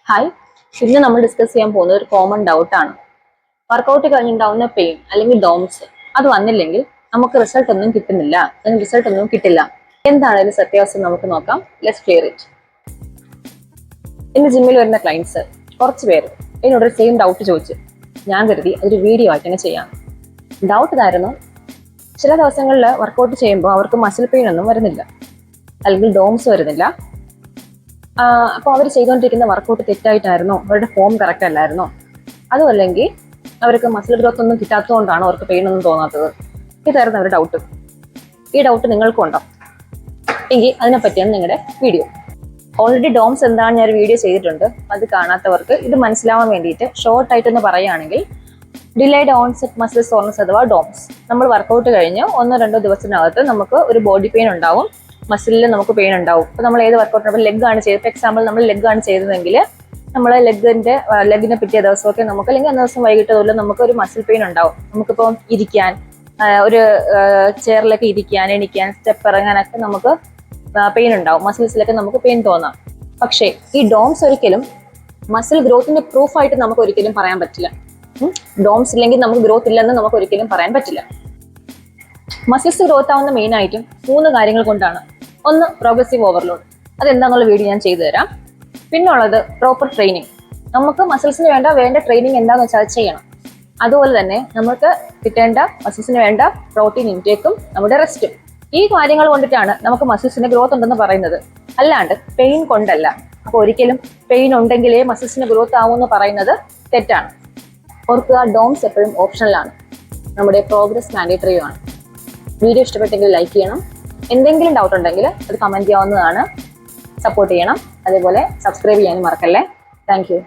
Hi, ഇന്ന് നമ്മൾ discuss ചെയ്യാൻ പോകുന്നത് ഒരു കോമൺ ഡൗട്ട് ആണ്. വർക്കൗട്ട് കഴിഞ്ഞുണ്ടാവുന്ന പെയിൻ അല്ലെങ്കിൽ ഡോംസ് അത് വന്നില്ലെങ്കിൽ നമുക്ക് റിസൾട്ട് ഒന്നും കിട്ടുന്നില്ല, അല്ലെങ്കിൽ റിസൾട്ട് ഒന്നും കിട്ടില്ല. എന്താണ് ഇതിന്റെ സത്യാവസ്ഥ നമുക്ക് നോക്കാം. Let's clear it. ഇന്ന് ജിമ്മിൽ വരുന്ന ക്ലയൻസ് കുറച്ച് പേര് എന്നോടൊരു സെയിം ഡൗട്ട് ചോദിച്ചു. ഞാൻ കരുതി അതൊരു വീഡിയോ ആയിട്ട് തന്നെ ചെയ്യാം. ഡൗട്ട് ഇതായിരുന്നു, ചില ദിവസങ്ങളിൽ വർക്കൗട്ട് ചെയ്യുമ്പോൾ അവർക്ക് മസിൽ പെയിൻ ഒന്നും വരുന്നില്ല, അല്ലെങ്കിൽ ഡോംസ് വരുന്നില്ല. അപ്പോൾ അവർ ചെയ്തുകൊണ്ടിരിക്കുന്ന വർക്കൗട്ട് തെറ്റായിട്ടായിരുന്നോ, അവരുടെ ഫോം കറക്റ്റ് അല്ലായിരുന്നോ, അതും അല്ലെങ്കിൽ അവർക്ക് മസിൽ ഗ്രോത്ത് ഒന്നും കിട്ടാത്തതുകൊണ്ടാണോ അവർക്ക് പെയിൻ ഒന്നും തോന്നാത്തത്? ഇതായിരുന്നു അവരുടെ ഡൗട്ട്. ഈ ഡൗട്ട് നിങ്ങൾക്കും ഉണ്ടോ എങ്കിൽ അതിനെപ്പറ്റിയാണ് നിങ്ങളുടെ വീഡിയോ. ഓൾറെഡി ഡോംസ് എന്താണ് ഞാൻ ഒരു വീഡിയോ ചെയ്തിട്ടുണ്ട്. അത് കാണാത്തവർക്ക് ഇത് മനസ്സിലാവാൻ വേണ്ടിയിട്ട് ഷോർട്ടായിട്ടൊന്ന് പറയുകയാണെങ്കിൽ, ഡിലേഡ് ഓൺസെറ്റ് മസിൽ സോർനെസ് അഥവാ ഡോംസ്. നമ്മൾ വർക്കൗട്ട് കഴിഞ്ഞ് 1-2 ദിവസത്തിനകത്ത് നമുക്ക് ഒരു ബോഡി പെയിൻ ഉണ്ടാവും, മസിലിൽ നമുക്ക് പെയിൻ ഉണ്ടാവും. ഇപ്പോൾ നമ്മൾ ഏത് വർക്കൗട്ട് ലെഗ് ആണ് ചെയ്തത്, ഫോർ എക്സാമ്പിൾ നമ്മൾ ലെഗ് ആണ് ചെയ്തതെങ്കിൽ നമ്മൾ ലെഗിനെ പിറ്റേ ദിവസമൊക്കെ നമുക്ക്, അല്ലെങ്കിൽ അന്ന ദിവസം വൈകിട്ട് പോലും നമുക്ക് ഒരു മസിൽ പെയിൻ ഉണ്ടാവും. നമുക്കിപ്പോൾ ഇരിക്കാൻ, ഒരു ചെയറിലൊക്കെ ഇരിക്കാൻ, എണിക്കാൻ, സ്റ്റെപ്പ് ഇറങ്ങാനൊക്കെ നമുക്ക് പെയിൻ ഉണ്ടാവും. മസിൽസിലൊക്കെ നമുക്ക് പെയിൻ തോന്നാം. പക്ഷേ ഈ ഡോംസ് ഒരിക്കലും മസിൽ ഗ്രോത്തിന്റെ പ്രൂഫായിട്ട് നമുക്ക് ഒരിക്കലും പറയാൻ പറ്റില്ല. ഡോംസ് ഇല്ലെങ്കിൽ നമുക്ക് ഗ്രോത്ത് ഇല്ലെന്ന് നമുക്ക് ഒരിക്കലും പറയാൻ പറ്റില്ല. മസിൽസ് ഗ്രോത്ത് ആവുന്ന മെയിൻ ആയിട്ടും 3 കാര്യങ്ങൾ കൊണ്ടാണ്. ഒന്ന്, പ്രോഗ്രസീവ് ഓവർലോഡ്. അതെന്താന്നുള്ള വീഡിയോ ഞാൻ ചെയ്തു തരാം. പിന്നുള്ളത് പ്രോപ്പർ ട്രെയിനിങ്. നമുക്ക് മസിൽസിന് വേണ്ട ട്രെയിനിങ് എന്താണെന്ന് വെച്ചാൽ ചെയ്യണം. അതുപോലെ തന്നെ നമുക്ക് കിട്ടേണ്ട മസിൽസിന് വേണ്ട പ്രോട്ടീൻ ഇൻടേക്കും നമ്മുടെ റെസ്റ്റും. ഈ കാര്യങ്ങൾ കൊണ്ടിട്ടാണ് നമുക്ക് മസിൽസിന് ഗ്രോത്ത് ഉണ്ടെന്ന് പറയുന്നത്, അല്ലാണ്ട് പെയിൻ കൊണ്ടല്ല. അപ്പോൾ ഒരിക്കലും പെയിൻ ഉണ്ടെങ്കിലേ മസിൽസിന് ഗ്രോത്ത് ആവുമെന്ന് പറയുന്നത് തെറ്റാണ്. ഓർക്കുക, ഡോംസ് എപ്പോഴും ഓപ്ഷണലാണ്, നമ്മുടെ പ്രോഗ്രസ് മാൻഡേറ്ററിയുമാണ്. വീഡിയോ ഇഷ്ടപ്പെട്ടെങ്കിൽ ലൈക്ക് ചെയ്യണം. എന്തെങ്കിലും ഡൗട്ട് ഉണ്ടെങ്കിൽ അത് കമൻറ്റ് ചെയ്യാവുന്നതാണ്. സപ്പോർട്ട് ചെയ്യണം. അതേപോലെ സബ്സ്ക്രൈബ് ചെയ്യാനും മറക്കല്ലേ. Thank you.